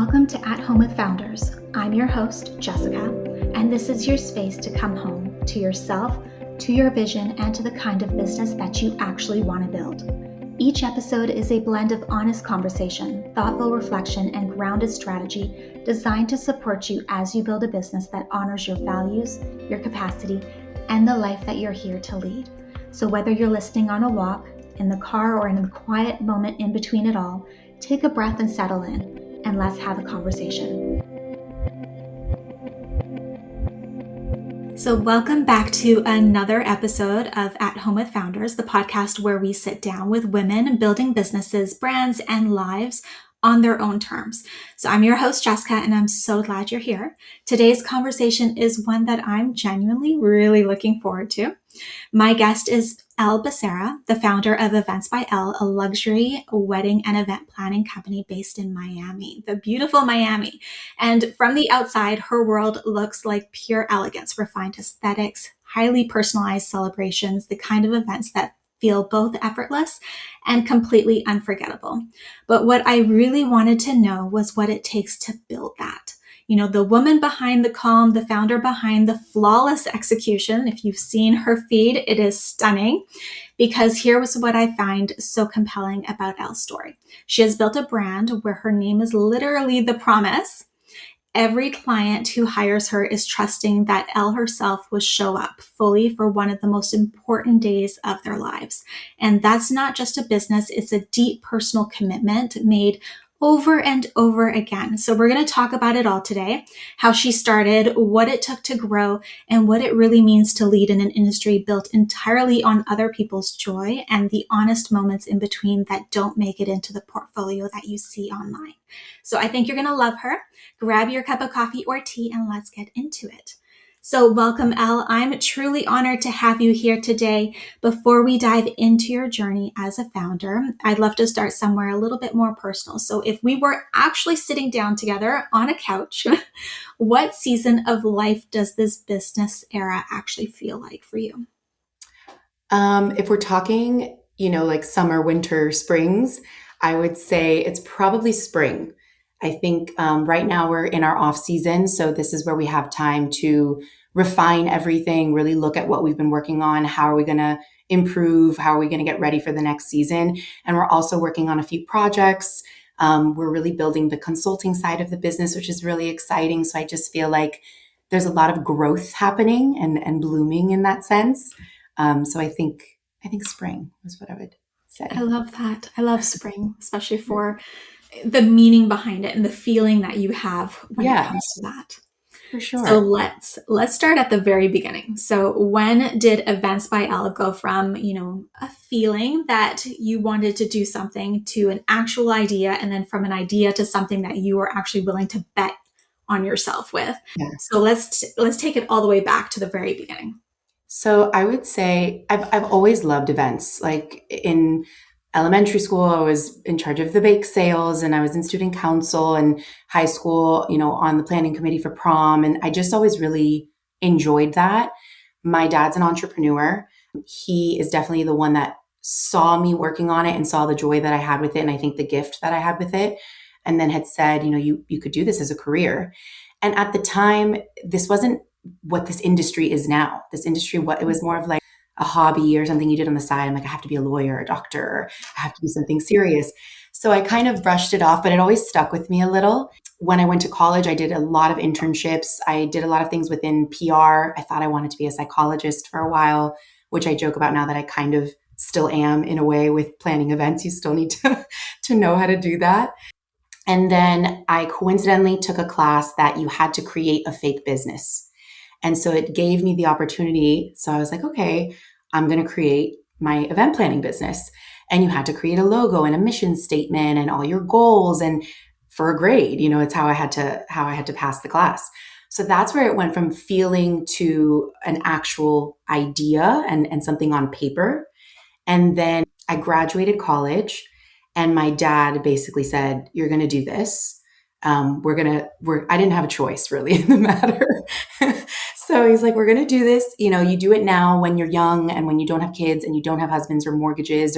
Welcome to At Home with Founders. I'm your host, Jessica, and this is your space to come home to yourself, to your vision, and to the kind of business that you actually want to build. Each episode is a blend of honest conversation, thoughtful reflection, and grounded strategy designed to support you as you build a business that honors your values, your capacity, and the life that you're here to lead. So whether you're listening on a walk, in the car, or in a quiet moment in between it all, take a breath and settle in. And let's have a conversation. So welcome back to another episode of At Home with Founders, the podcast where we sit down with women building businesses, brands, and lives on their own terms. So I'm your host, Jessica, and I'm so glad you're here. Today's conversation is one that I'm genuinely really looking forward to. My guest is Elle Beccera, the founder of Events by Elle, a luxury wedding and event planning company based in Miami, the beautiful Miami. And from the outside, her world looks like pure elegance, refined aesthetics, highly personalized celebrations, the kind of events that feel both effortless and completely unforgettable. But what I really wanted to know was what it takes to build that. You know, the woman behind the calm, the founder behind the flawless execution. If you've seen her feed, it is stunning, because here was what I find so compelling about Elle's story. She has built a brand where her name is literally the promise. Every client who hires her is trusting that Elle herself will show up fully for one of the most important days of their lives. And that's not just a business, it's a deep personal commitment made over and over again. So we're going to talk about it all today, how she started, what it took to grow, and what it really means to lead in an industry built entirely on other people's joy and the honest moments in between that don't make it into the portfolio that you see online. So I think you're going to love her. Grab your cup of coffee or tea and let's get into it. So welcome, Elle. I'm truly honored to have you here today. Before we dive into your journey as a founder, I'd love to start somewhere a little bit more personal. So if we were actually sitting down together on a couch, what season of life does this business era actually feel like for you? If we're talking, like summer, winter, springs, I would say it's probably spring. I think right now we're in our off season. So this is where we have time to refine everything, really look at what we've been working on. How are we going to improve? How are we going to get ready for the next season? And we're also working on a few projects. We're really building the consulting side of the business, which is really exciting. So I just feel like there's a lot of growth happening and blooming in that sense. So I think spring is what I would say. I love that. I love spring, especially for the meaning behind it and the feeling that you have when it comes to that. For sure. So let's start at the very beginning. So when did Events by Elle go from, a feeling that you wanted to do something to an actual idea, and then from an idea to something that you were actually willing to bet on yourself with? Yeah. So let's take it all the way back to the very beginning. So I would say I've always loved events. Like in elementary school, I was in charge of the bake sales, and I was in student council, and high school, on the planning committee for prom. And I just always really enjoyed that. My dad's an entrepreneur. He is definitely the one that saw me working on it and saw the joy that I had with it. And I think the gift that I had with it, and then had said, you could do this as a career. And at the time, this wasn't what this industry is now. This industry, it was more of like a hobby or something you did on the side. I'm like, I have to be a lawyer, a doctor, or I have to do something serious. So I kind of brushed it off, but it always stuck with me a little. When I went to college, I did a lot of internships. I did a lot of things within PR. I thought I wanted to be a psychologist for a while, which I joke about now that I kind of still am in a way with planning events. You still need to know how to do that. And then I coincidentally took a class that you had to create a fake business. And so it gave me the opportunity. So I was like, okay, I'm going to create my event planning business. And you had to create a logo and a mission statement and all your goals, and for a grade, it's how I had to pass the class. So that's where it went from feeling to an actual idea and something on paper. And then I graduated college, and my dad basically said, you're going to do this. I didn't have a choice really in the matter. So he's like, we're going to do this. You do it now when you're young and when you don't have kids and you don't have husbands or mortgages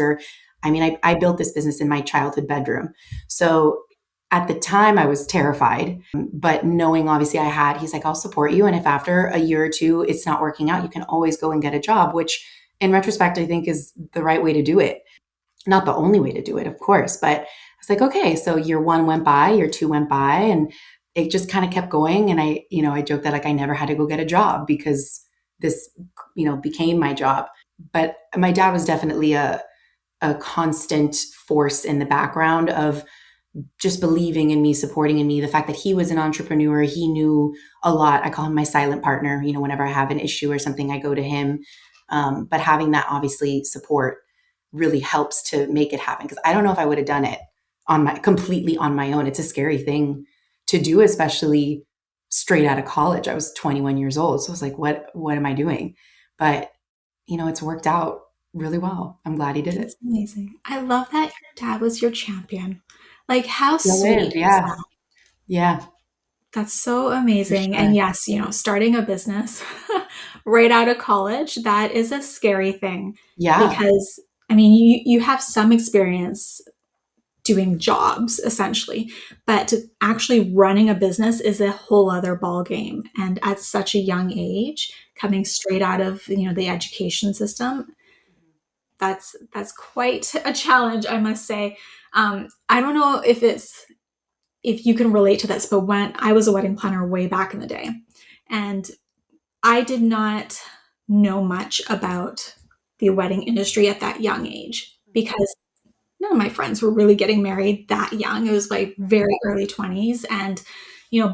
I built this business in my childhood bedroom. So At the time, I was terrified, but knowing obviously he's like, I'll support you. And if after a year or two, it's not working out, you can always go and get a job, which in retrospect, I think is the right way to do it. Not the only way to do it, of course, but I was like, okay, so year one went by, year two went by, and it just kind of kept going. And I joked that like I never had to go get a job because this, became my job. But my dad was definitely a constant force in the background of just believing in me, supporting in me. The fact that he was an entrepreneur, he knew a lot. I call him my silent partner. Whenever I have an issue or something, I go to him. But having that obviously support really helps to make it happen. Because I don't know if I would have done it completely on my own. It's a scary thing to do, especially straight out of college. I was 21 years old. So I was like, what am I doing? But, it's worked out really well. I'm glad he did it. That's amazing. I love that your dad was your champion. Like, how Still is, sweet is yeah. that? Yeah, That's so for amazing. And sure. yes, starting a business right out of college, that is a scary thing Yeah. because, I mean, you have some experience doing jobs essentially, but actually running a business is a whole other ball game. And at such a young age, coming straight out of, the education system, that's quite a challenge, I must say. I don't know if you can relate to this, but when I was a wedding planner way back in the day, and I did not know much about the wedding industry at that young age because none of my friends were really getting married that young. It was like very early 20s. And,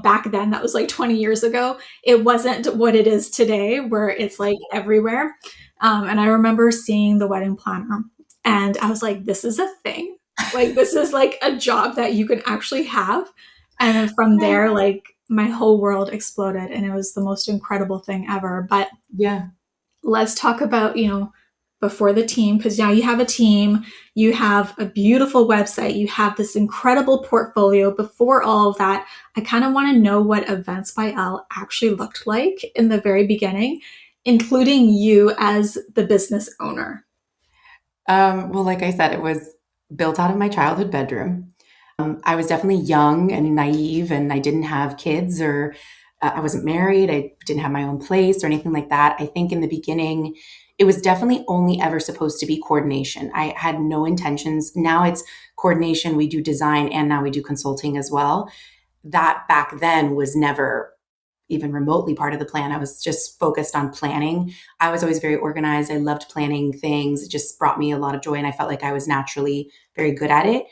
back then, that was like 20 years ago. It wasn't what it is today, where it's like everywhere. And I remember seeing the wedding planner, and I was like, this is a thing. Like, this is like a job that you can actually have. And then from there, like, my whole world exploded, and it was the most incredible thing ever. But Yeah. let's talk about, before the team, because now you have a team, you have a beautiful website, you have this incredible portfolio. Before all of that, I kind of want to know what Events by Elle actually looked like in the very beginning, including you as the business owner. Well, like I said, it was built out of my childhood bedroom. I was definitely young and naive, and I didn't have kids or I wasn't married. I didn't have my own place or anything like that. I think in the beginning, it was definitely only ever supposed to be coordination. I had no intentions. Now it's coordination. We do design and now we do consulting as well. That back then was never even remotely part of the plan. I was just focused on planning. I was always very organized. I loved planning things. It just brought me a lot of joy and I felt like I was naturally very good at it.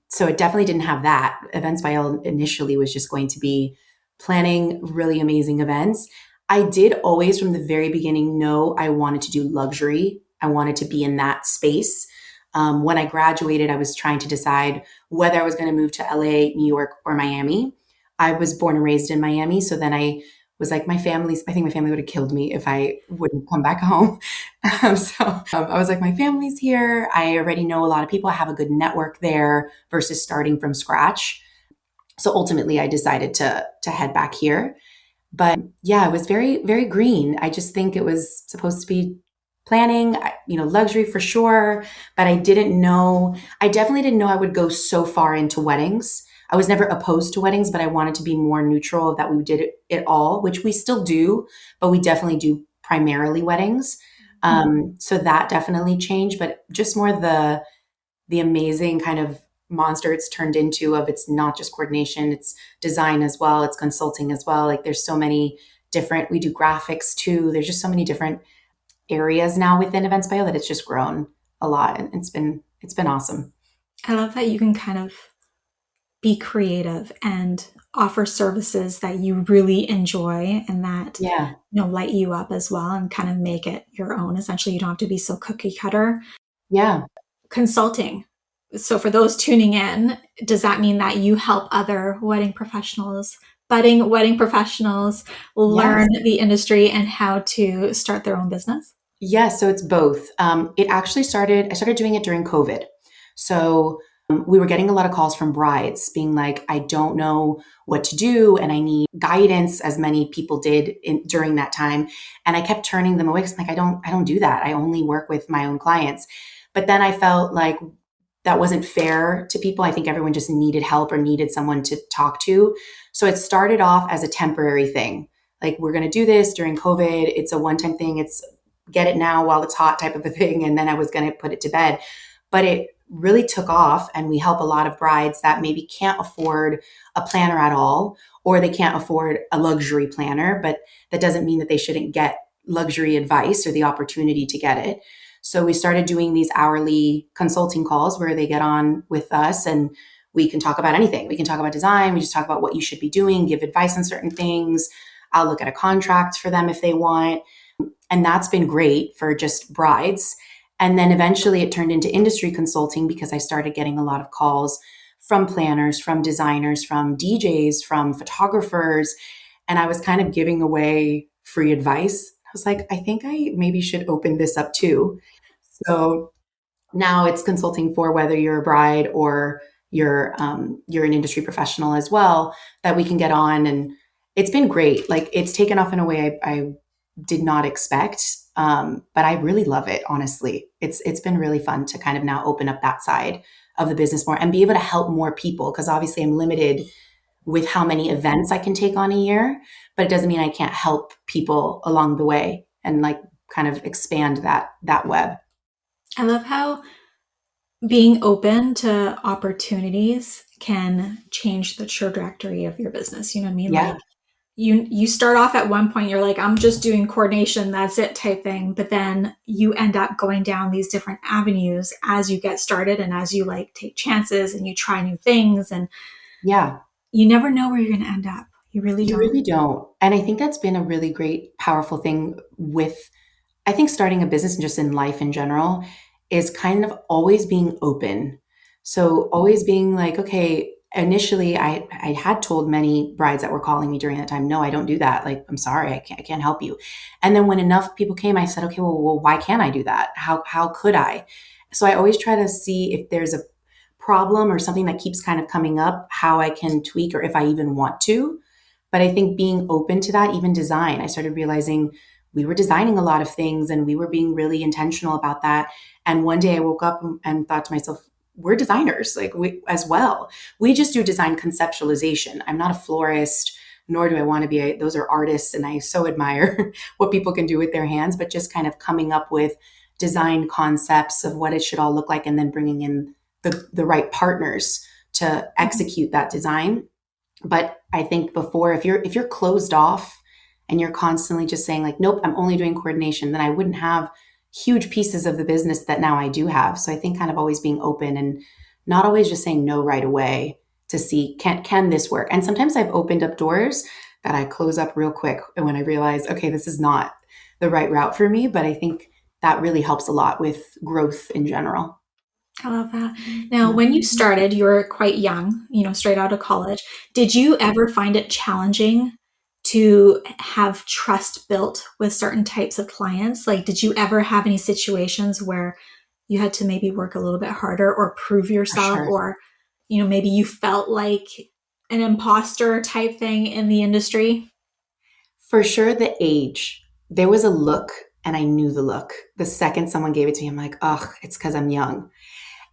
So it definitely didn't have that. Events by Elle initially was just going to be planning really amazing events. I did always from the very beginning know I wanted to do luxury. I wanted to be in that space. When I graduated, I was trying to decide whether I was going to move to LA, New York, or Miami. I was born and raised in Miami. So then I was like, I think my family would have killed me if I wouldn't come back home. I was like, my family's here. I already know a lot of people. I have a good network there versus starting from scratch. So ultimately, I decided to head back here. But yeah, it was very, very green. I just think it was supposed to be planning, luxury for sure. But I definitely didn't know I would go so far into weddings. I was never opposed to weddings, but I wanted to be more neutral that we did it all, which we still do, but we definitely do primarily weddings. So that definitely changed, but just more the amazing kind of monster it's turned into of it's not just coordination, it's design as well, it's consulting as well. Like there's so many different, we do graphics too. There's just so many different areas now within Events by Elle that it's just grown a lot. And it's been awesome. I love that you can kind of be creative and offer services that you really enjoy and that Yeah. light you up as well and kind of make it your own. Essentially, you don't have to be so cookie cutter. Yeah. Consulting. So for those tuning in, does that mean that you help other wedding professionals, budding wedding professionals, Yes. learn the industry and how to start their own business? Yes, so it's both. I started doing it during COVID. So we were getting a lot of calls from brides being like, I don't know what to do and I need guidance as many people did during that time. And I kept turning them away because I'm like, I don't do that. I only work with my own clients. But then I felt like that wasn't fair to people. I think everyone just needed help or needed someone to talk to. So it started off as a temporary thing. Like, we're going to do this during COVID. It's a one-time thing. It's get it now while it's hot type of a thing. And then I was going to put it to bed. But it really took off, and we help a lot of brides that maybe can't afford a planner at all, or they can't afford a luxury planner, but that doesn't mean that they shouldn't get luxury advice or the opportunity to get it. So we started doing these hourly consulting calls where they get on with us, and we can talk about anything. We can talk about design. We just talk about what you should be doing, give advice on certain things. I'll look at a contract for them if they want. And that's been great for just brides. And then eventually it turned into industry consulting because I started getting a lot of calls from planners, from designers, from DJs, from photographers. And I was kind of giving away free advice. I was like, I think I maybe should open this up too. So now it's consulting for whether you're a bride or you're an industry professional as well, that we can get on. And it's been great. Like, it's taken off in a way I did not expect. But I really love it, honestly. It's been really fun to kind of now open up that side of the business more and be able to help more people, because obviously I'm limited with how many events I can take on a year, but it doesn't mean I can't help people along the way and like kind of expand that web. I love how being open to opportunities can change the trajectory of your business. You know what I mean? Yeah. Like, you start off at one point, you're like, I'm just doing coordination, that's it type thing. But then you end up going down these different avenues as you get started and as you like take chances and you try new things, and Yeah. you never know where you're going to end up. You really You don't. really don't. And I think that's been a really great, powerful thing with, I think, starting a business and just in life in general, is kind of always being open. So always being like, okay, initially I had told many brides that were calling me during that time, no, I don't do that. Like, I'm sorry, I can't help you. And then when enough people came, I said, okay, well, why can't I do that? How could I? So I always try to see if there's a problem or something that keeps kind of coming up, how I can tweak or if I even want to. But I think being open to that, even design, I started realizing we were designing a lot of things and we were being really intentional about that. And one day I woke up and thought to myself, we're designers, like, we as well. We just do design conceptualization. I'm not a florist, nor do I want to be those are artists. And I so admire what people can do with their hands, but just kind of coming up with design concepts of what it should all look like, and then bringing in the right partners to execute that design. But I think before, if you're closed off and you're constantly just saying like, nope, I'm only doing coordination, then I wouldn't have huge pieces of the business that now I do have. So I think kind of always being open and not always just saying no right away to see, can this work? And sometimes I've opened up doors that I close up real quick when I realize, okay, this is not the right route for me. But I think that really helps a lot with growth in general. I love that. Now, Yeah. when you started, you were quite young, straight out of college. Did you ever find it challenging to have trust built with certain types of clients? Like, did you ever have any situations where you had to maybe work a little bit harder or prove For yourself, sure. or, maybe you felt like an imposter type thing in the industry? For sure, the age. There was a look, and I knew the look. The second someone gave it to me, I'm like, oh, it's because I'm young.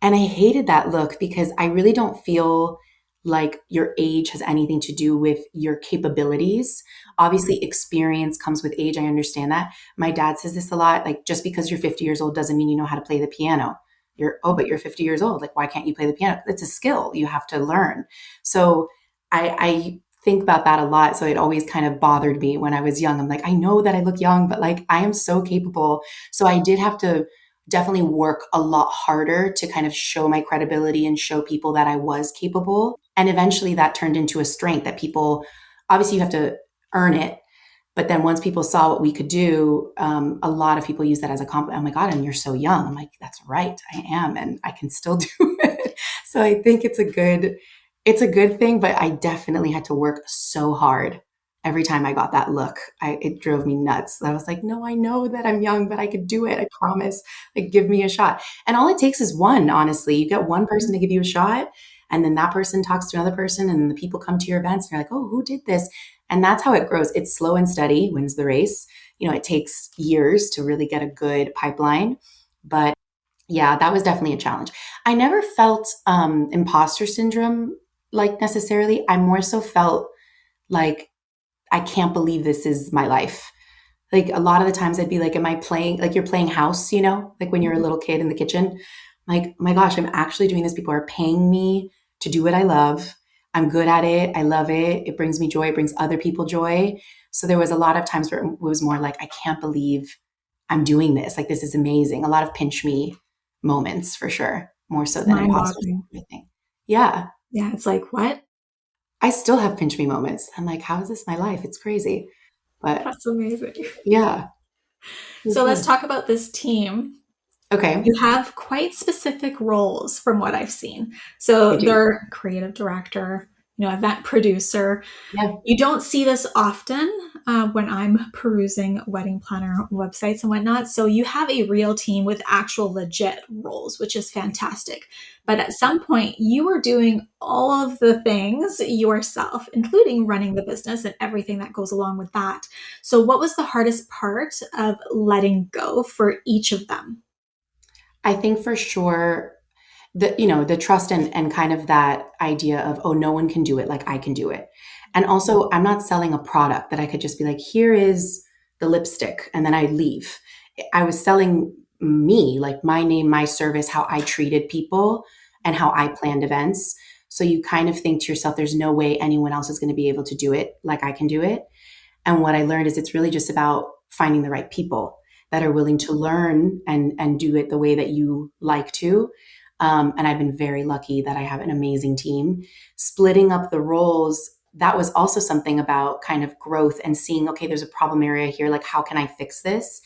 And I hated that look because I really don't feel like your age has anything to do with your capabilities. Obviously, experience comes with age. I understand that. My dad says this a lot, like, just because you're 50 years old doesn't mean you know how to play the piano. But you're 50 years old. Like, why can't you play the piano? It's a skill you have to learn. So I think about that a lot. So it always kind of bothered me when I was young. I'm like, I know that I look young, but like, I am so capable. So I did have to definitely work a lot harder to kind of show my credibility and show people that I was capable. And eventually that turned into a strength that people, obviously, you have to earn it. But then once people saw what we could do, a lot of people use that as a compliment. Oh my God, and you're so young. I'm like, that's right, I am, and I can still do it. So I think it's a good thing, but I definitely had to work so hard every time I got that look. It drove me nuts. I was like, no, I know that I'm young, but I could do it. I promise. Like, give me a shot. And all it takes is one, honestly. You get one person to give you a shot, and then that person talks to another person, and the people come to your events, and you're like, oh, who did this? And that's how it grows. It's slow and steady, wins the race. It takes years to really get a good pipeline, but Yeah, that was definitely a challenge. I never felt imposter syndrome like necessarily. I more so felt like I can't believe this is my life. Like a lot of the times I'd be like, am I playing, like you're playing house, like when you're a little kid in the kitchen? Like, oh my gosh, I'm actually doing this. People are paying me to do what I love. I'm good at it. I love it. It brings me joy. It brings other people joy. So there was a lot of times where it was more like, I can't believe I'm doing this. Like, this is amazing. A lot of pinch me moments for sure, more so It's than imposter mind-boggling. syndrome, I think. Yeah. Yeah, it's like, what? I still have pinch me moments. I'm like, how is this my life? It's crazy. But That's amazing. yeah, for So let's sure. talk about this team. Okay. You have quite specific roles from what I've seen. I So do. they're creative director, event producer. Yeah. You don't see this often when I'm perusing wedding planner websites and whatnot. So you have a real team with actual legit roles, which is fantastic. But at some point, you were doing all of the things yourself, including running the business and everything that goes along with that. So, what was the hardest part of letting go for each of them? I think for sure the trust and kind of that idea of, oh, no one can do it like I can do it. And also I'm not selling a product that I could just be like, here is the lipstick and then I leave. I was selling me, like my name, my service, how I treated people and how I planned events. So you kind of think to yourself, there's no way anyone else is going to be able to do it like I can do it. And what I learned is it's really just about finding the right people that are willing to learn and do it the way that you like to. And I've been very lucky that I have an amazing team. Splitting up the roles, that was also something about kind of growth and seeing, okay, there's a problem area here. Like, how can I fix this?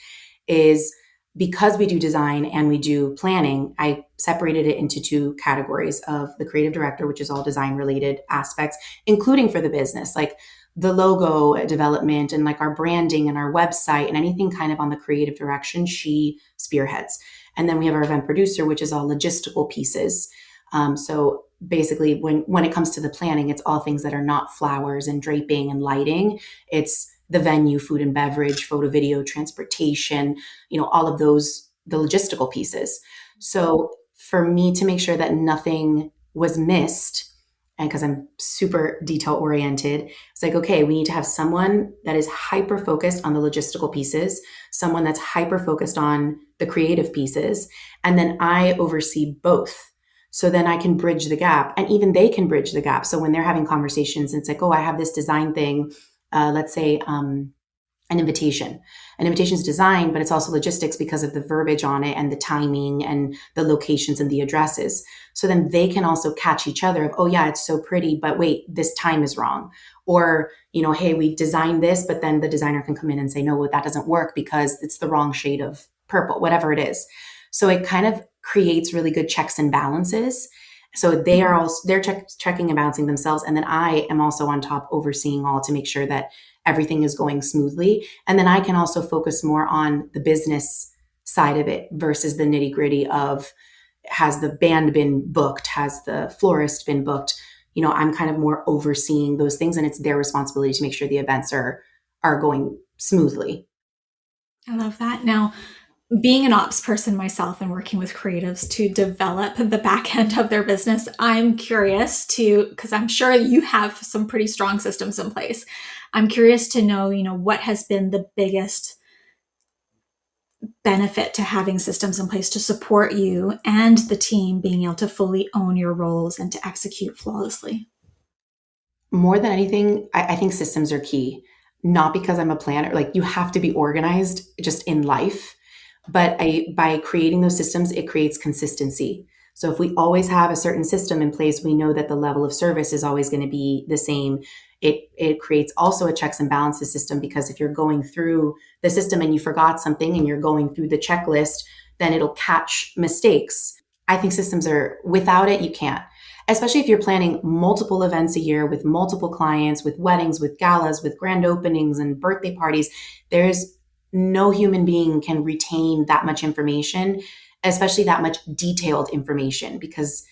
Is because we do design and we do planning, I separated it into two categories of the creative director, which is all design related aspects, including for the business, like the logo development and like our branding and our website and anything kind of on the creative direction, she spearheads. And then we have our event producer, which is all logistical pieces. So basically, when it comes to the planning, it's all things that are not flowers and draping and lighting. It's the venue, food and beverage, photo, video, transportation, all of those, the logistical pieces. So for me to make sure that nothing was missed, and because I'm super detail oriented, it's like, okay, we need to have someone that is hyper focused on the logistical pieces, someone that's hyper focused on the creative pieces, and then I oversee both. So then I can bridge the gap, and even they can bridge the gap. So when they're having conversations, it's like, oh, I have this design thing, let's say an invitation. An invitation is designed, but it's also logistics because of the verbiage on it and the timing and the locations and the addresses. So then they can also catch each other of, oh yeah, it's so pretty, but wait, this time is wrong. Or, hey, we designed this, but then the designer can come in and say, no, well, that doesn't work because it's the wrong shade of purple, whatever it is. So it kind of creates really good checks and balances. So they are also, they're checking and balancing themselves. And then I am also on top overseeing all to make sure that everything is going smoothly. And then I can also focus more on the business side of it versus the nitty gritty of, has the band been booked? Has the florist been booked? I'm kind of more overseeing those things, and it's their responsibility to make sure the events are going smoothly. I love that. Now, being an ops person myself and working with creatives to develop the back end of their business, I'm curious to, because I'm sure you have some pretty strong systems in place. I'm curious to know, what has been the biggest benefit to having systems in place to support you and the team being able to fully own your roles and to execute flawlessly. More than anything, I think systems are key. Not because I'm a planner, like you have to be organized just in life, but by creating those systems, it creates consistency. So if we always have a certain system in place, we know that the level of service is always going to be the same. It creates also a checks and balances system, because if you're going through the system and you forgot something and you're going through the checklist, then it'll catch mistakes. I think systems are, without it, you can't. Especially if you're planning multiple events a year with multiple clients, with weddings, with galas, with grand openings and birthday parties. There's no human being can retain that much information, especially that much detailed information, because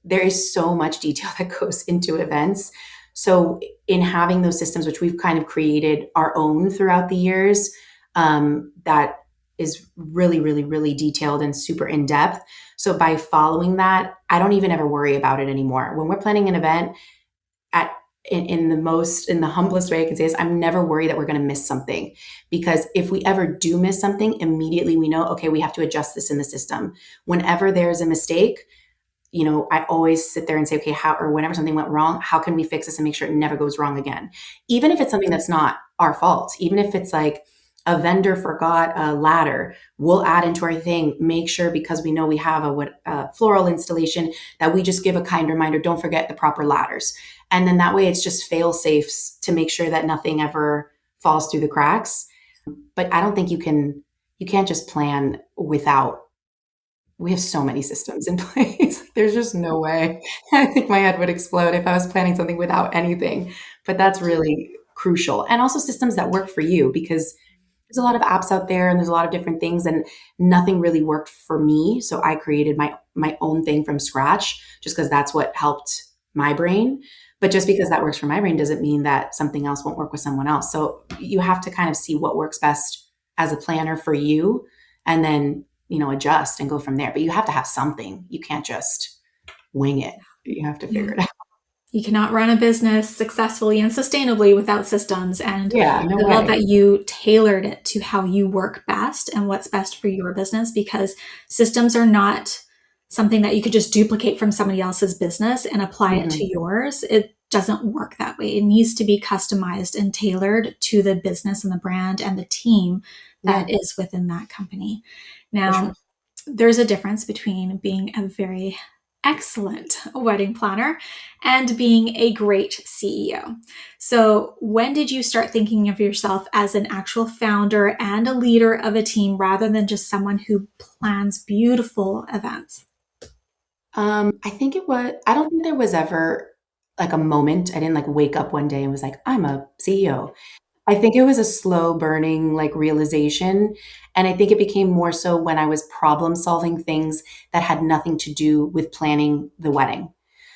there is so much detail that goes into events. So in having those systems, which we've kind of created our own throughout the years, that is really, really, really detailed and super in depth. So by following that, I don't even ever worry about it anymore. When we're planning an event, at in the humblest way I can say is I'm never worried that we're going to miss something, because if we ever do miss something, immediately we know, okay, we have to adjust this in the system. Whenever there's a mistake, I always sit there and say, okay, how, or whenever something went wrong, how can we fix this and make sure it never goes wrong again? Even if it's something that's not our fault, even if it's like a vendor forgot a ladder, we'll add into our thing, make sure, because we know we have a floral installation, that we just give a kind reminder, don't forget the proper ladders. And then that way it's just fail safes to make sure that nothing ever falls through the cracks. But I don't think you can't just plan without, we have so many systems in place. There's just no way. I think my head would explode if I was planning something without anything. But that's really crucial. And also systems that work for you, because there's a lot of apps out there and there's a lot of different things, and nothing really worked for me. So I created my own thing from scratch, just because that's what helped my brain. But just because that works for my brain doesn't mean that something else won't work with someone else. So you have to kind of see what works best as a planner for you, and then adjust and go from there. But you have to have something. You can't just wing it. You have to figure it out. You cannot run a business successfully and sustainably without systems. And Yeah, no I love way. that you tailored it to how you work best and what's best for your business, because systems are not something that you could just duplicate from somebody else's business and apply it to Mhm. yours. It doesn't work that way. It needs to be customized and tailored to the business and the brand and the team that Yeah, is within that company. for Now, sure. there's a difference between being a very excellent wedding planner and being a great CEO. So, when did you start thinking of yourself as an actual founder and a leader of a team rather than just someone who plans beautiful events? I think I don't think there was ever like a moment. I didn't like wake up one day and was like, I'm a CEO. I think it was a slow burning like realization. And I think it became more so when I was problem solving things that had nothing to do with planning the wedding.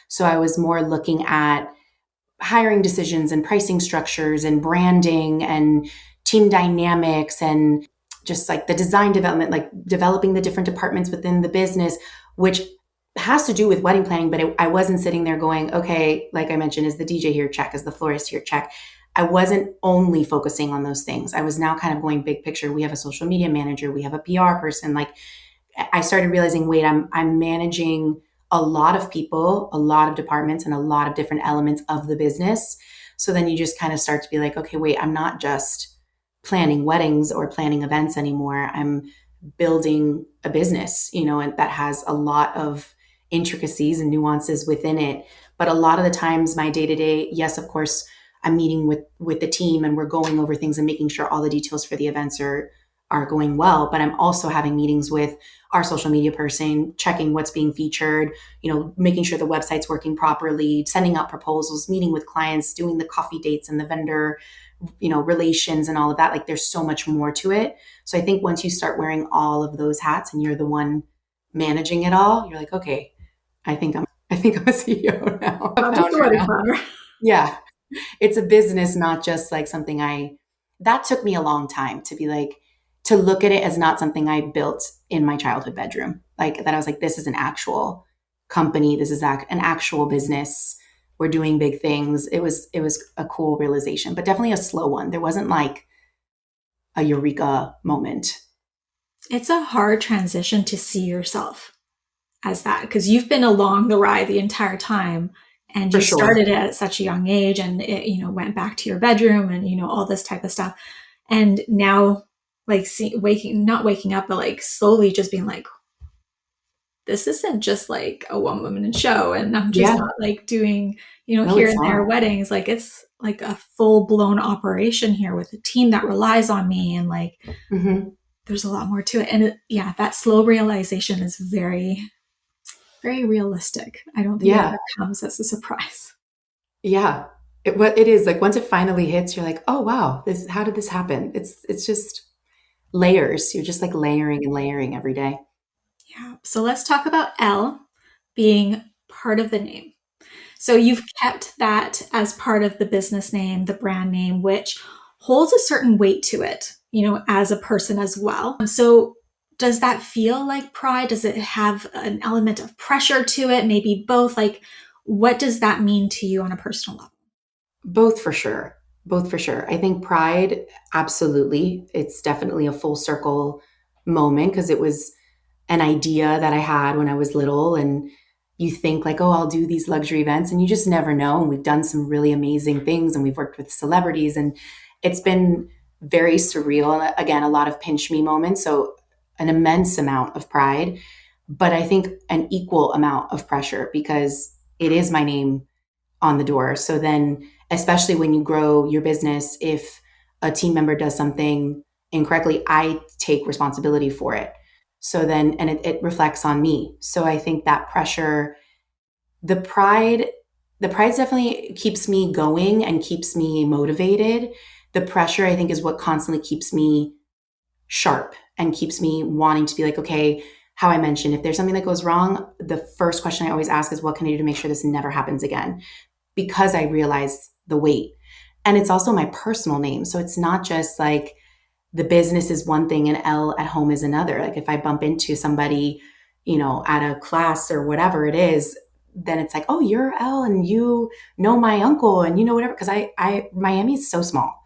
So I was more looking at hiring decisions and pricing structures and branding and team dynamics and just like the design development, like developing the different departments within the business, which has to do with wedding planning. But I wasn't sitting there going, okay, like I mentioned, is the DJ here? Check. Is the florist here? Check. I wasn't only focusing on those things. I was now kind of going big picture. We have a social media manager. We have a PR person. Like I started realizing, wait, I'm managing a lot of people, a lot of departments, and a lot of different elements of the business. So then you just kind of start to be like, okay, wait, I'm not just planning weddings or planning events anymore. I'm building a business, and that has a lot of intricacies and nuances within it. But a lot of the times my day to day, yes, of course, I'm meeting with the team and we're going over things and making sure all the details for the events are going well. But I'm also having meetings with our social media person, checking what's being featured, making sure the website's working properly, sending out proposals, meeting with clients, doing the coffee dates and the vendor, relations and all of that. Like there's so much more to it. So I think once you start wearing all of those hats and you're the one managing it all, you're like, okay, I think I'm a CEO now, a Not just a founder wedding now. planner. Yeah. It's a business, not just like something that took me a long time to be like, to look at it as not something I built in my childhood bedroom. Like that I was like, this is an actual company. This is an actual business. We're doing big things. It was a cool realization, but definitely a slow one. There wasn't like a eureka moment. It's a hard transition to see yourself as that, because you've been along the ride the entire time, and For you sure. started it at such a young age, and it went back to your bedroom and all this type of stuff. And now, like, not waking up, but like slowly just being like, this isn't just like a one woman show, and I'm just Yeah. not like doing No, here it's and there not. weddings. Like, it's like a full blown operation here with a team that relies on me, and like Hmm. there's a lot more to it. And yeah, that slow realization is very, very realistic. I don't think it Yeah. ever comes as a surprise. Yeah. What it is like once it finally hits, you're like, oh wow, how did this happen? It's just layers. You're just like layering and layering every day. Yeah. So let's talk about Elle being part of the name. So you've kept that as part of the business name, the brand name, which holds a certain weight to it. as a person as well. So does that feel like pride? Does it have an element of pressure to it? Maybe both? Like, what does that mean to you on a personal level? Both for sure. Both for sure. I think pride, absolutely. It's definitely a full circle moment because it was an idea that I had when I was little. And you think like, oh, I'll do these luxury events, and you just never know. And we've done some really amazing things, and we've worked with celebrities, and it's been very surreal. And again, a lot of pinch me moments. So an immense amount of pride, but I think an equal amount of pressure because it is my name on the door. So then, especially when you grow your business, if a team member does something incorrectly, I take responsibility for it. So then, and it reflects on me. So I think that pressure, the pride, the pride definitely keeps me going and keeps me motivated. The pressure, I think, is what constantly keeps me sharp and keeps me wanting to be like, okay, how I mentioned, if there's something that goes wrong, the first question I always ask is, what can I do to make sure this never happens again? Because I realize the weight. And it's also my personal name. So it's not just like the business is one thing and Elle at home is another. Like if I bump into somebody, at a class or whatever it is, then it's like, oh, you're Elle and you know my uncle and whatever. Cause Miami is so small.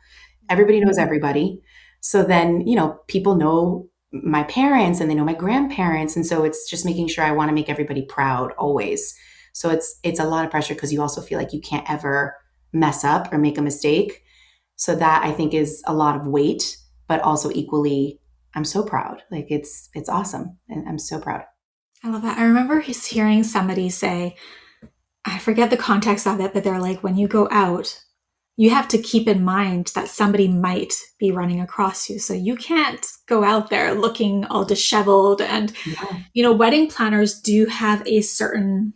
Everybody knows everybody. So then, people know my parents and they know my grandparents. And so it's just making sure I want to make everybody proud always. So it's a lot of pressure because you also feel like you can't ever mess up or make a mistake. So that I think is a lot of weight, but also equally, I'm so proud. Like it's awesome. And I'm so proud. I love that. I remember hearing somebody say, I forget the context of it, but they're like, when you go out, you have to keep in mind that somebody might be running across you. So you can't go out there looking all disheveled. And, Yeah, wedding planners do have a certain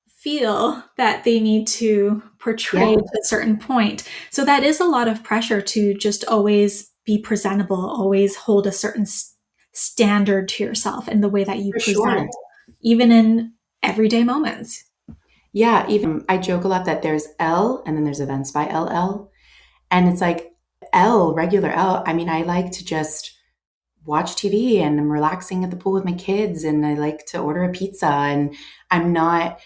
feel that they need to portray yeah, to a certain point. So that is a lot of pressure to just always be presentable, always hold a certain standard to yourself in the way that you for present, sure. even in everyday moments. Yeah, even I joke a lot that there's Elle and then there's events by LL. And it's like Elle, regular Elle. I mean, I like to just watch TV and I'm relaxing at the pool with my kids and I like to order a pizza and I'm not,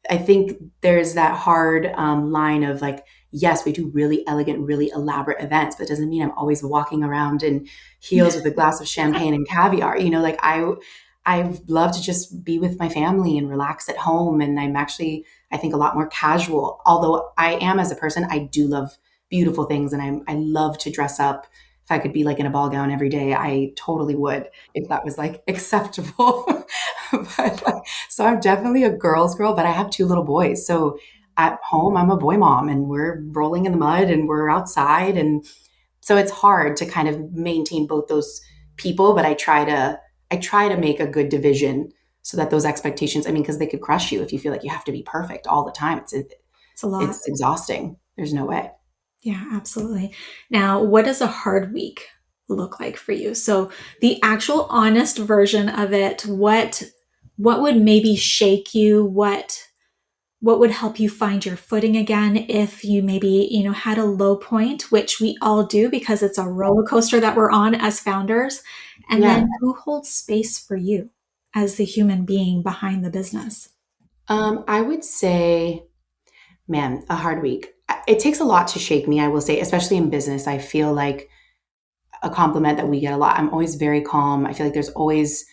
I think there's that hard line of like, yes, we do really elegant, really elaborate events, but it doesn't mean I'm always walking around in heels with a glass of champagne and caviar. Like I love to just be with my family and relax at home. And I'm actually, I think, a lot more casual. Although I am as a person, I do love beautiful things and I love to dress up. If I could be like in a ball gown every day, I totally would if that was like acceptable. but so I'm definitely a girl's girl, but I have two little boys. So at home, I'm a boy mom and we're rolling in the mud and we're outside. And so it's hard to kind of maintain both those people, but I try to make a good division so that those expectations, I mean, because they could crush you if you feel like you have to be perfect all the time. It's a lot. It's exhausting. There's no way. Yeah, absolutely. Now, what does a hard week look like for you? So the actual honest version of it, what would maybe shake you? What would help you find your footing again if you maybe, had a low point, which we all do because it's a roller coaster that we're on as founders. And Yeah. then who holds space for you as the human being behind the business? I would say, man, a hard week. It takes a lot to shake me, I will say, especially in business. I feel like a compliment that we get a lot. I'm always very calm. I feel like there's always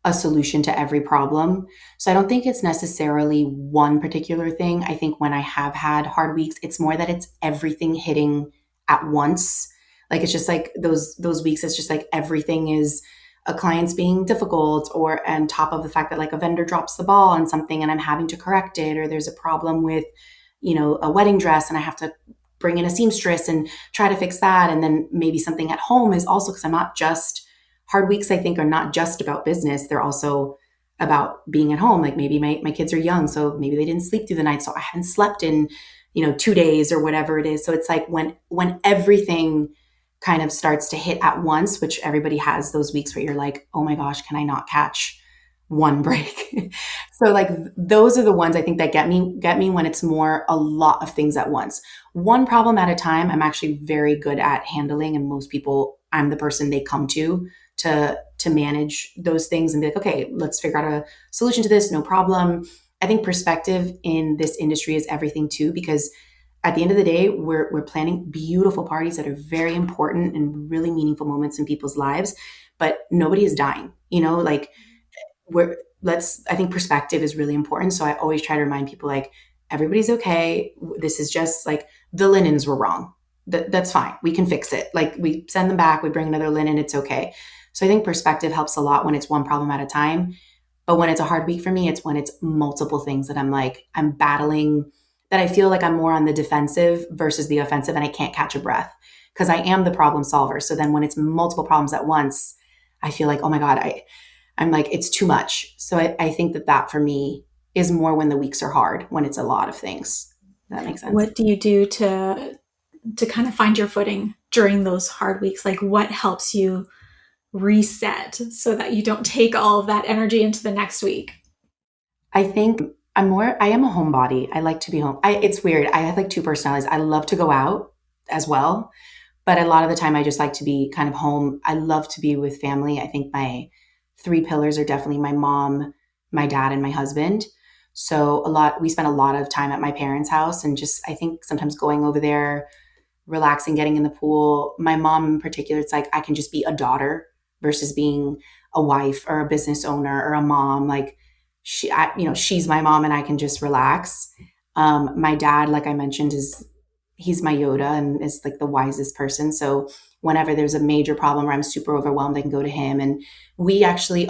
a solution to every problem. So I don't think it's necessarily one particular thing. I think when I have had hard weeks, it's more that it's everything hitting at once. Like it's just like those weeks, it's just like everything is a client's being difficult or on top of the fact that like a vendor drops the ball on something and I'm having to correct it, or there's a problem with, a wedding dress and I have to bring in a seamstress and try to fix that. And then maybe something at home is also because I'm not just hard weeks, I think, are not just about business. They're also about being at home. Like maybe my kids are young, so maybe they didn't sleep through the night. So I haven't slept in, 2 days or whatever it is. So it's like when everything kind of starts to hit at once, which everybody has those weeks where you're like, oh my gosh, can I not catch one break? So like those are the ones I think that get me when it's more a lot of things at once. One problem at a time, I'm actually very good at handling, and most people, I'm the person they come to manage those things and be like, okay, let's figure out a solution to this, no problem. I think perspective in this industry is everything too, because at the end of the day, we're planning beautiful parties that are very important and really meaningful moments in people's lives, but nobody is dying. Like we're let's I think perspective is really important. So I always try to remind people like everybody's okay. This is just like the linens were wrong. That's fine. We can fix it. Like we send them back, we bring another linen, it's okay. So I think perspective helps a lot when it's one problem at a time. But when it's a hard week for me, it's when it's multiple things that I'm battling, that I feel like I'm more on the defensive versus the offensive, and I can't catch a breath because I am the problem solver. So then when it's multiple problems at once, I feel like, oh my God, I'm like, it's too much. So I think that for me is more when the weeks are hard, when it's a lot of things. Does that make sense? What do you do to kind of find your footing during those hard weeks? Like what helps you reset so that you don't take all of that energy into the next week? I think I am a homebody. I like to be home. It's weird. I have like two personalities. I love to go out as well, but a lot of the time I just like to be kind of home. I love to be with family. I think my three pillars are definitely my mom, my dad, and my husband. So we spend a lot of time at my parents' house, and just, I think sometimes going over there, relaxing, getting in the pool. My mom in particular, it's like I can just be a daughter versus being a wife or a business owner or a mom. Like she's my mom and I can just relax. My dad, like I mentioned, he's my Yoda and is like the wisest person. So whenever there's a major problem or I'm super overwhelmed, I can go to him. And we actually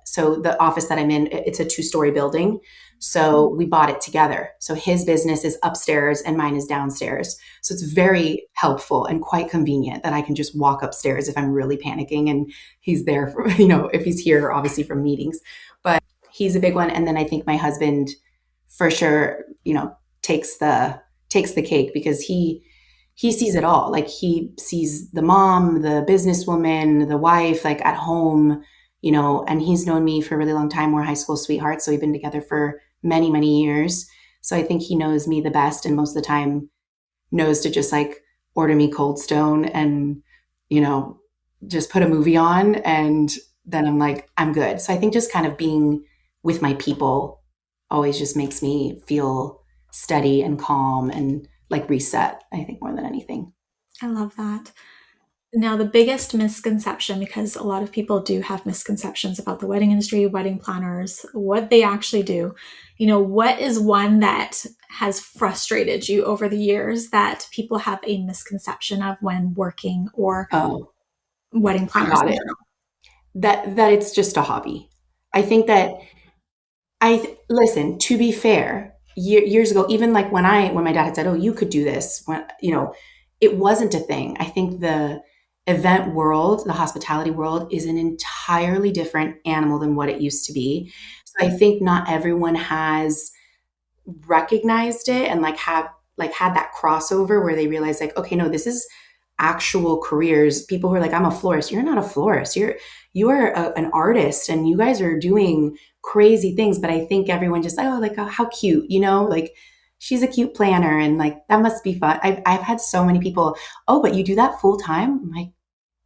so the office that I'm in, it's a 2-story building. So we bought it together. So his business is upstairs and mine is downstairs. So it's very helpful and quite convenient that I can just walk upstairs if I'm really panicking, and he's there for, if he's here, obviously for meetings. But he's a big one. And then I think my husband for sure, takes the cake because he sees it all. Like he sees the mom, the businesswoman, the wife, like at home, and he's known me for a really long time. We're high school sweethearts. So we've been together for many, many years. So I think he knows me the best, and most of the time knows to just like order me Cold Stone and, just put a movie on, and then I'm like, I'm good. So I think just kind of being with my people always just makes me feel steady and calm and like reset, I think, more than anything. I love that. Now, the biggest misconception, because a lot of people do have misconceptions about the wedding industry, wedding planners, what they actually do, what is one that has frustrated you over the years that people have a misconception of when working or Oh, wedding I planners got in it. general? That it's just a hobby. I think that listen, to be fair, years ago, even like when my dad had said, "Oh, you could do this," it wasn't a thing. I think the event world, the hospitality world, is an entirely different animal than what it used to be. So I think not everyone has recognized it and had that crossover where they realize like, okay, no, this is actual careers. People who are like, I'm a florist. You're not a florist. You are an artist, and you guys are doing crazy things. But I think everyone just like, oh, like, oh, how cute, like she's a cute planner, and like that must be fun. I've had so many people, oh, but you do that full time? I'm like,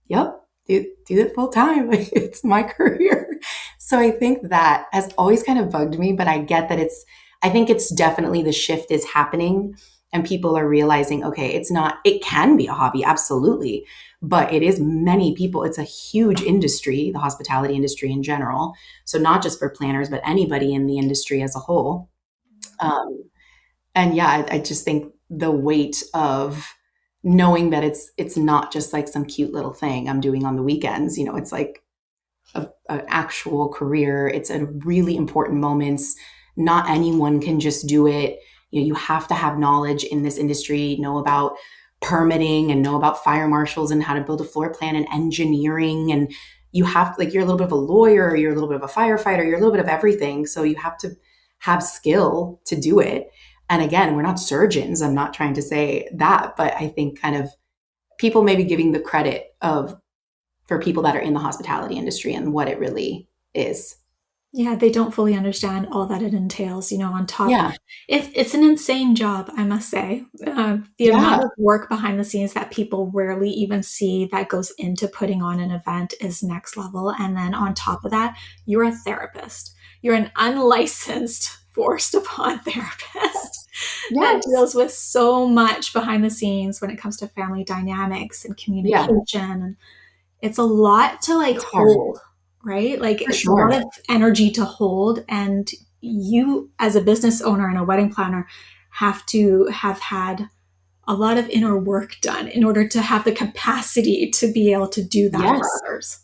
yep, do it full time. Like it's my career. So I think that has always kind of bugged me, but I get that I think it's definitely the shift is happening, and people are realizing, okay, it can be a hobby, absolutely, but it is many people. It's a huge industry, the hospitality industry in general. So not just for planners, but anybody in the industry as a whole. Um, and yeah, I just think the weight of knowing that it's not just like some cute little thing I'm doing on the weekends. It's like an actual career. It's a really important moments. Not anyone can just do it. You have to have knowledge in this industry, know about permitting and know about fire marshals and how to build a floor plan and engineering. And you have like, you're a little bit of a lawyer, you're a little bit of a firefighter, you're a little bit of everything. So you have to have skill to do it. And again, we're not surgeons. I'm not trying to say that, but I think kind of people maybe giving the credit for people that are in the hospitality industry and what it really is. Yeah, they don't fully understand all that it entails, on top. Yeah. It's an insane job, I must say. The amount Yeah. of work behind the scenes that people rarely even see that goes into putting on an event is next level. And then on top of that, you're a therapist. You're an unlicensed, forced upon therapist that Yes. deals with so much behind the scenes when it comes to family dynamics and Yeah. communication. And it's a lot to like It's hard hold, right? Like for it's a lot sure. of energy to hold. And you, as a business owner and a wedding planner, have to have had a lot of inner work done in order to have the capacity to be able to do that for Yes. others.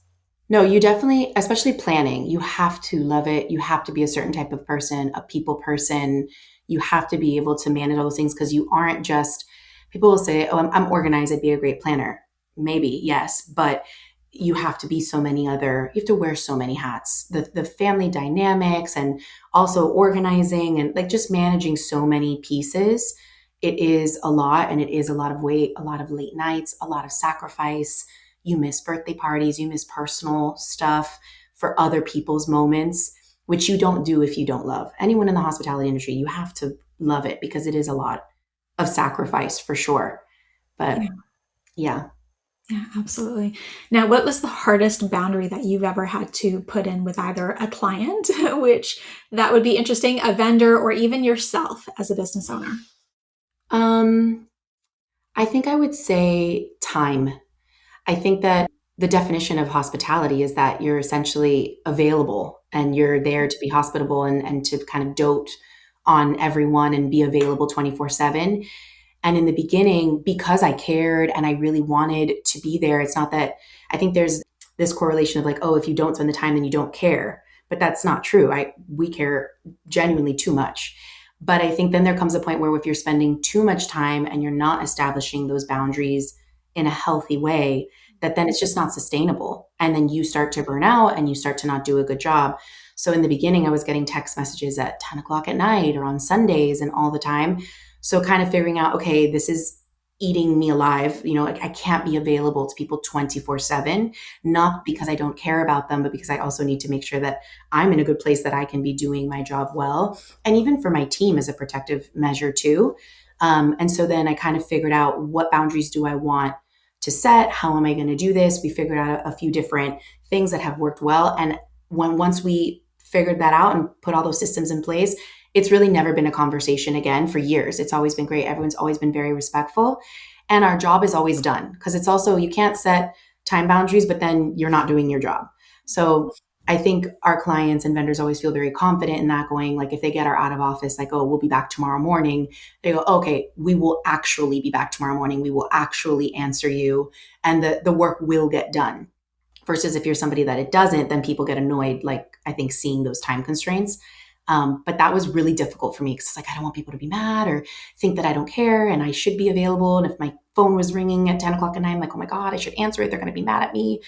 No, you definitely, especially planning, you have to love it. You have to be a certain type of person, a people person. You have to be able to manage all those things because you aren't just, people will say, oh, I'm organized, I'd be a great planner. Maybe, yes, but you have to be so many other, you have to wear so many hats. The family dynamics and also organizing and like just managing so many pieces. It is a lot and it is a lot of weight, a lot of late nights, a lot of sacrifice. You miss birthday parties, you miss personal stuff for other people's moments, which you don't do if you don't love. Anyone in the hospitality industry, you have to love it because it is a lot of sacrifice for sure. Yeah, But yeah. yeah, absolutely. Now, what was the hardest boundary that you've ever had to put in with either a client, which that would be interesting, a vendor, or even yourself as a business owner? Um, I think I would say time. I think that the definition of hospitality is that you're essentially available and you're there to be hospitable and to kind of dote on everyone and be available 24/7. And in the beginning, because I cared and I really wanted to be there, it's not that I think there's this correlation of like, oh, if you don't spend the time, then you don't care. But that's not true. We care genuinely too much. But I think then there comes a point where if you're spending too much time and you're not establishing those boundaries in a healthy way, that then it's just not sustainable. And then you start to burn out and you start to not do a good job. So in the beginning, I was getting text messages at 10 o'clock at night or on Sundays and all the time. So kind of figuring out, okay, this is eating me alive. Like I can't be available to people 24/7, not because I don't care about them, but because I also need to make sure that I'm in a good place that I can be doing my job well. And even for my team as a protective measure too. And so then I kind of figured out what boundaries do I want to set? How am I going to do this? We figured out a few different things that have worked well. And once we figured that out and put all those systems in place, it's really never been a conversation again for years. It's always been great. Everyone's always been very respectful. And our job is always done because it's also, you can't set time boundaries, but then you're not doing your job. So I think our clients and vendors always feel very confident in that going, like if they get our out of office, like, oh, we'll be back tomorrow morning. They go, okay, we will actually be back tomorrow morning. We will actually answer you and the work will get done. Versus if you're somebody that it doesn't, then people get annoyed, like I think seeing those time constraints. But that was really difficult for me because it's like, I don't want people to be mad or think that I don't care and I should be available. And if my phone was ringing at 10 o'clock at night, I'm like, oh my God, I should answer it. They're going to be mad at me.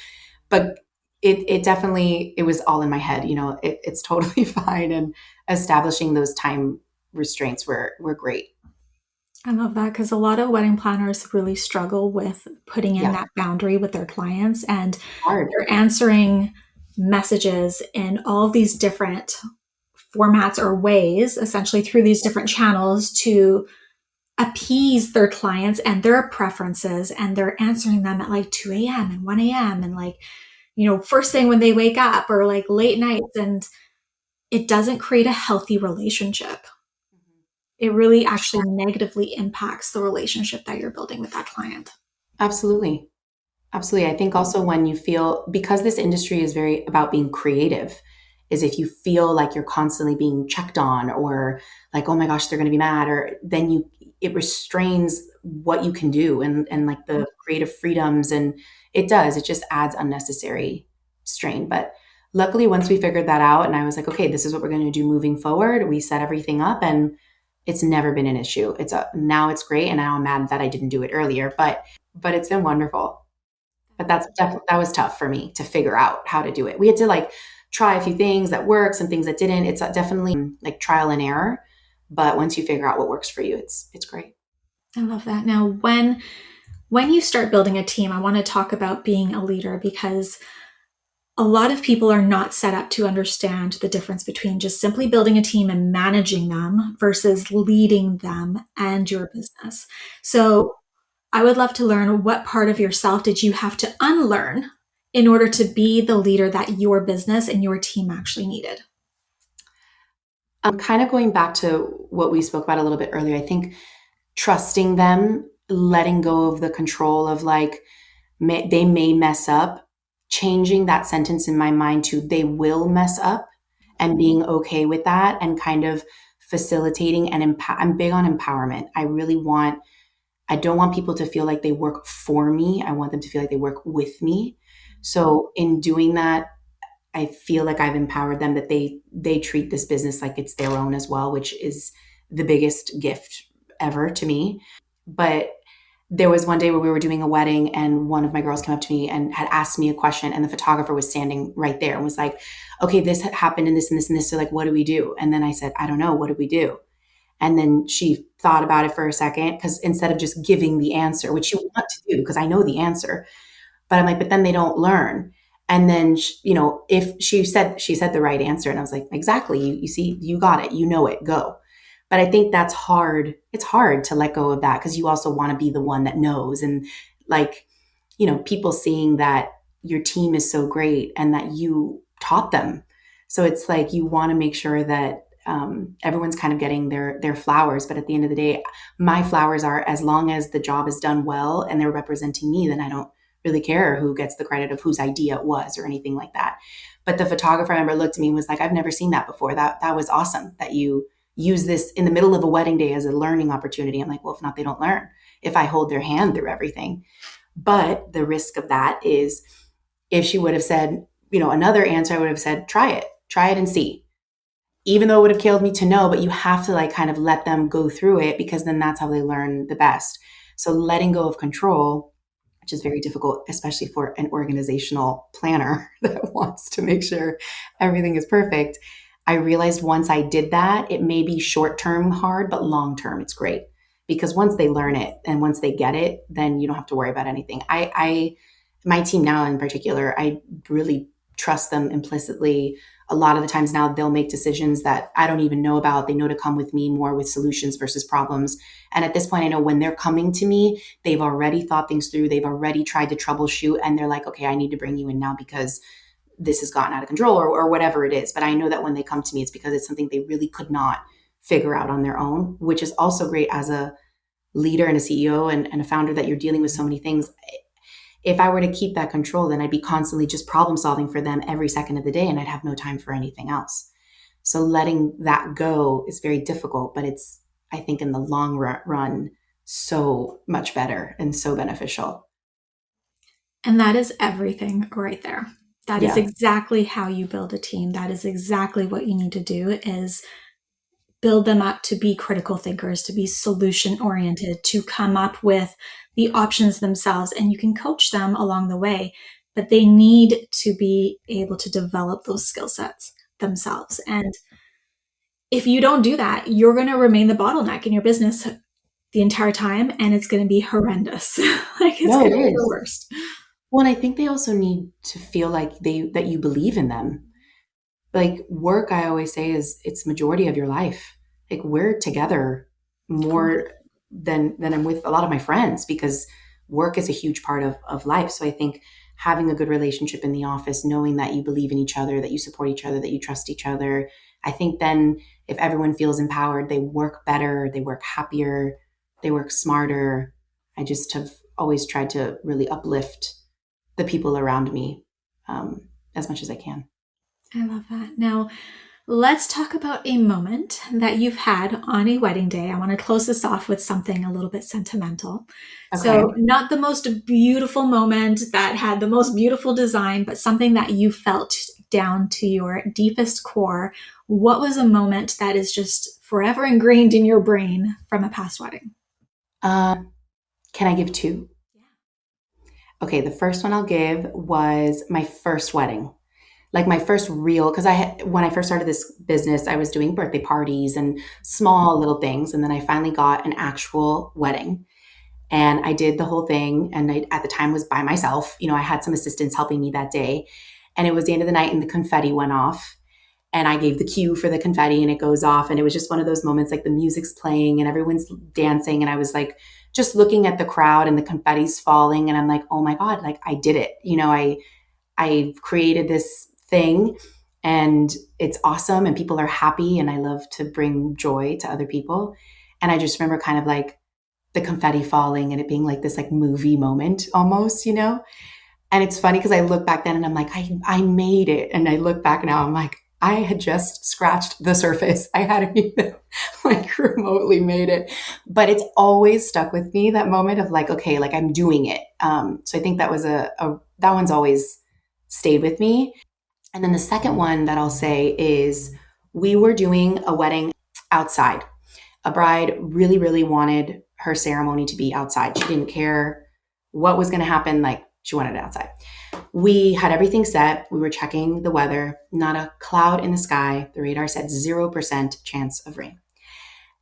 But it definitely, it was all in my head, it's totally fine. And establishing those time restraints were great. I love that because a lot of wedding planners really struggle with putting in Yeah. that boundary with their clients, and Hard. they're answering messages in all of these different formats or ways, essentially through these different channels to appease their clients and their preferences. And they're answering them at like 2 a.m. and 1 a.m. and like, first thing when they wake up or like late nights. And it doesn't create a healthy relationship. It really actually negatively impacts the relationship that you're building with that client. Absolutely. Absolutely. I think also when you feel, because this industry is very about being creative, is if you feel like you're constantly being checked on or like, oh my gosh, they're going to be mad, or then it restrains what you can do and like the creative freedoms. And it just adds unnecessary strain. But luckily, once we figured that out and I was like, okay, this is what we're going to do moving forward, we set everything up and it's never been an issue. Now it's great. And now I'm mad that I didn't do it earlier, but it's been wonderful. But that was tough for me to figure out how to do it. We had to like try a few things that worked, some things that didn't. It's definitely like trial and error. But once you figure out what works for you, it's great. I love that. Now, when you start building a team, I want to talk about being a leader because a lot of people are not set up to understand the difference between just simply building a team and managing them versus leading them and your business. So I would love to learn, what part of yourself did you have to unlearn in order to be the leader that your business and your team actually needed? I'm kind of going back to what we spoke about a little bit earlier. I think trusting them, letting go of the control of like, they may mess up, changing that sentence in my mind to they will mess up and being okay with that and kind of facilitating and I'm big on empowerment. I don't want people to feel like they work for me. I want them to feel like they work with me. So in doing that, I feel like I've empowered them that they treat this business like it's their own as well, which is the biggest gift ever to me. But there was one day where we were doing a wedding and one of my girls came up to me and had asked me a question, and the photographer was standing right there and was like, okay, this happened and this and this and this. So like, what do we do? And then I said, I don't know. What do we do? And then she thought about it for a second, because instead of just giving the answer, which you want to do, because I know the answer, but I'm like, but then they don't learn. And then, if she said the right answer, and I was like, exactly. You see, you got it. You know it. Go. But I think that's hard. It's hard to let go of that because you also want to be the one that knows. And like, people seeing that your team is so great and that you taught them. So it's like you want to make sure that everyone's kind of getting their flowers. But at the end of the day, my flowers are, as long as the job is done well and they're representing me, then I don't really care who gets the credit of whose idea it was or anything like that. But the photographer, I remember, looked at me and was like, I've never seen that before. That was awesome that you use this in the middle of a wedding day as a learning opportunity. I'm like, well, if not, they don't learn if I hold their hand through everything. But the risk of that is, if she would have said, another answer, I would have said, try it and see. Even though it would have killed me to know, but you have to like kind of let them go through it, because then that's how they learn the best. So letting go of control, which is very difficult, especially for an organizational planner that wants to make sure everything is perfect. I realized once I did that, it may be short-term hard, but long-term it's great, because once they learn it and once they get it, then you don't have to worry about anything. My team now in particular, I really trust them implicitly. A lot of the times now they'll make decisions that I don't even know about. They know to come with me more with solutions versus problems. And at this point, I know when they're coming to me, they've already thought things through. They've already tried to troubleshoot, and they're like, okay, I need to bring you in now because this has gotten out of control, or whatever it is. But I know that when they come to me, it's because it's something they really could not figure out on their own, which is also great as a leader and a CEO and a founder, that you're dealing with so many things. If I were to keep that control, then I'd be constantly just problem solving for them every second of the day, and I'd have no time for anything else. So letting that go is very difficult, but it's, I think, in the long run, so much better and so beneficial. And that is everything right there. That is Yeah. exactly how you build a team. That is exactly what you need to do, is build them up to be critical thinkers, to be solution oriented, to come up with the options themselves. And you can coach them along the way, but they need to be able to develop those skill sets themselves. And if you don't do that, you're going to remain the bottleneck in your business the entire time, and it's going to be horrendous. Like, it's No, going it to be the is. worst. Well, and I think they also need to feel like that you believe in them. Like work, I always say, is it's majority of your life. Like we're together more than I'm with a lot of my friends, because work is a huge part of life. So I think having a good relationship in the office, knowing that you believe in each other, that you support each other, that you trust each other, I think then if everyone feels empowered, they work better, they work happier, they work smarter. I just have always tried to really uplift the people around me as much as I can. I love that. Now, let's talk about a moment that you've had on a wedding day. I want to close this off with something a little bit sentimental. So, Okay. not the most beautiful moment that had the most beautiful design, but something that you felt down to your deepest core. What was a moment that is just forever ingrained in your brain from a past wedding? Um, can I give two? Okay, the first one I'll give was my first wedding. Like my first real, because when I first started this business, I was doing birthday parties and small little things. And then I finally got an actual wedding. And I did the whole thing. And I, at the time, was by myself. I had some assistants helping me that day. And it was the end of the night and the confetti went off. And I gave the cue for the confetti and it goes off. And it was just one of those moments, like the music's playing and everyone's dancing. And I was like, just looking at the crowd and the confetti's falling. And I'm like, oh my God, like I did it. I created this thing and it's awesome and people are happy. And I love to bring joy to other people. And I just remember kind of like the confetti falling and it being like this like movie moment almost, And it's funny because I look back then and I'm like, I made it. And I look back now, I'm like, I had just scratched the surface. I hadn't even like remotely made it, but it's always stuck with me, that moment of like, okay, like I'm doing it. So I think that was that one's always stayed with me. And then the second one that I'll say is we were doing a wedding outside. A bride really, really wanted her ceremony to be outside. She didn't care what was going to happen. Like she wanted it outside. We had everything set. We were checking the weather, not a cloud in the sky. The radar said 0% chance of rain.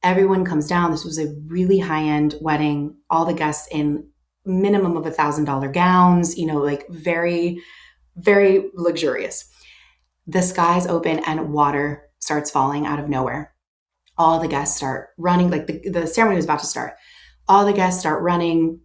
Everyone comes down. This was a really high-end wedding. All the guests in minimum of $1,000 gowns, like very, very luxurious. The skies open and water starts falling out of nowhere. All the guests start running, like the ceremony was about to start. All the guests start running.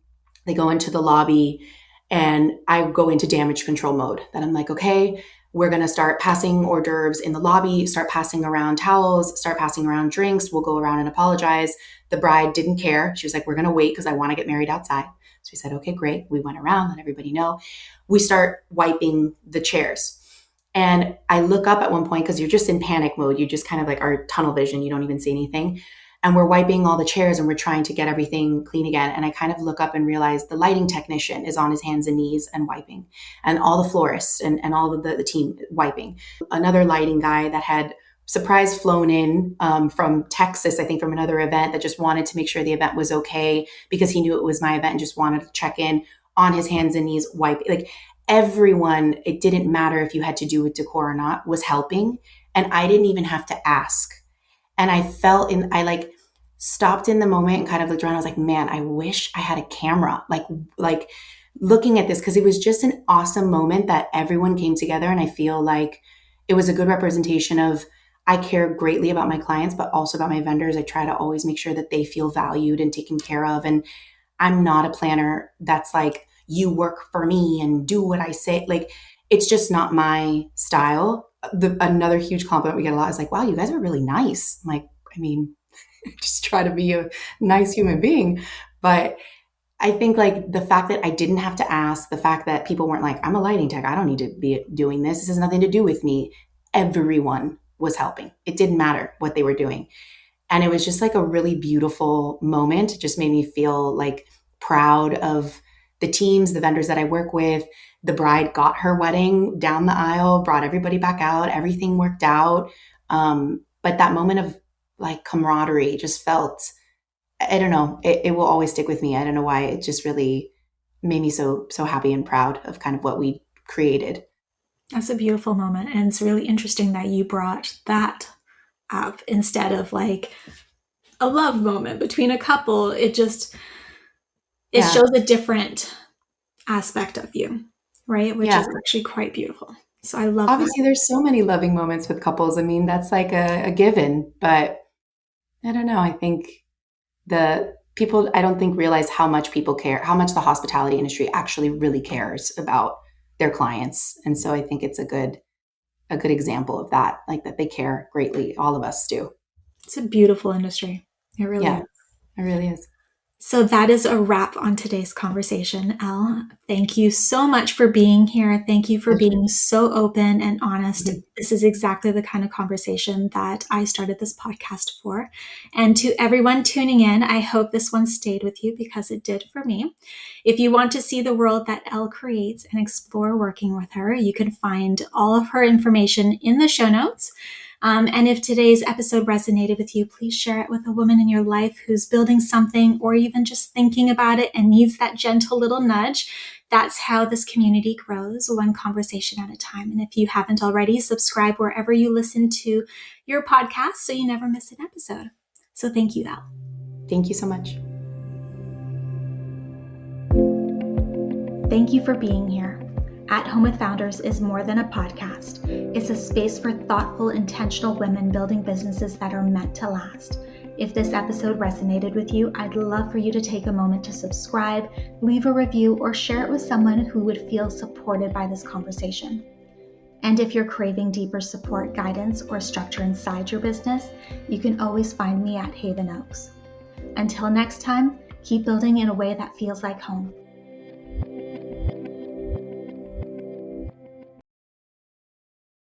They go into the lobby and I go into damage control mode. Then I'm like, okay, we're going to start passing hors d'oeuvres in the lobby, start passing around towels, start passing around drinks. We'll go around and apologize. The bride didn't care. She was like, we're going to wait because I want to get married outside. So we said, okay, great. We went around, let everybody know. We start wiping the chairs. And I look up at one point because you're just in panic mode. You just kind of like are tunnel vision. You don't even see anything. And we're wiping all the chairs and we're trying to get everything clean again. And I kind of look up and realize the lighting technician is on his hands and knees and wiping, and all the florists and all of the team wiping. Another lighting guy that had surprise flown in from Texas, I think from another event, that just wanted to make sure the event was okay because he knew it was my event and just wanted to check in, on his hands and knees wiping. Like everyone, it didn't matter if you had to do with decor or not, was helping. And I didn't even have to ask. And I like stopped in the moment and kind of looked around. I was like, man, I wish I had a camera, like looking at this, because it was just an awesome moment that everyone came together. And I feel like it was a good representation of, I care greatly about my clients, but also about my vendors. I try to always make sure that they feel valued and taken care of. And I'm not a planner that's like, you work for me and do what I say. Like, it's just not my style. Another huge compliment we get a lot is like, wow, you guys are really nice. I'm like, I mean, just try to be a nice human being. But I think like the fact that I didn't have to ask, the fact that people weren't like, I'm a lighting tech, I don't need to be doing this. This has nothing to do with me. Everyone was helping. It didn't matter what they were doing. And it was just like a really beautiful moment. It just made me feel like proud of the teams, the vendors that I work with. The bride got her wedding down the aisle, brought everybody back out. Everything worked out. But that moment of like camaraderie just felt, I don't know, it will always stick with me. I don't know why. It just really made me so happy and proud of kind of what we created. That's a beautiful moment. And it's really interesting that you brought that up instead of like a love moment between a couple. It shows a different aspect of you, right? Which is actually quite beautiful. So I love Obviously, there's so many loving moments with couples. I mean, that's like a given, but I don't know. I think I don't think realize how much people care, how much the hospitality industry actually really cares about their clients. And so I think it's a good example of that, like that they care greatly. All of us do. It's a beautiful industry. It really is. It really is. So that is a wrap on today's conversation, Elle. Thank you so much for being here. Thank you for being so open and honest. Mm-hmm. This is exactly the kind of conversation that I started this podcast for. And to everyone tuning in, I hope this one stayed with you because it did for me. If you want to see the world that Elle creates and explore working with her, you can find all of her information in the show notes. And if today's episode resonated with you, please share it with a woman in your life who's building something or even just thinking about it and needs that gentle little nudge. That's how this community grows, one conversation at a time. And if you haven't already, subscribe wherever you listen to your podcast so you never miss an episode. So thank you, Elle. Thank you so much. Thank you for being here. At Home with Founders is more than a podcast. It's a space for thoughtful, intentional women building businesses that are meant to last. If this episode resonated with you, I'd love for you to take a moment to subscribe, leave a review, or share it with someone who would feel supported by this conversation. And if you're craving deeper support, guidance, or structure inside your business, you can always find me at Haven Oaks. Until next time, keep building in a way that feels like home.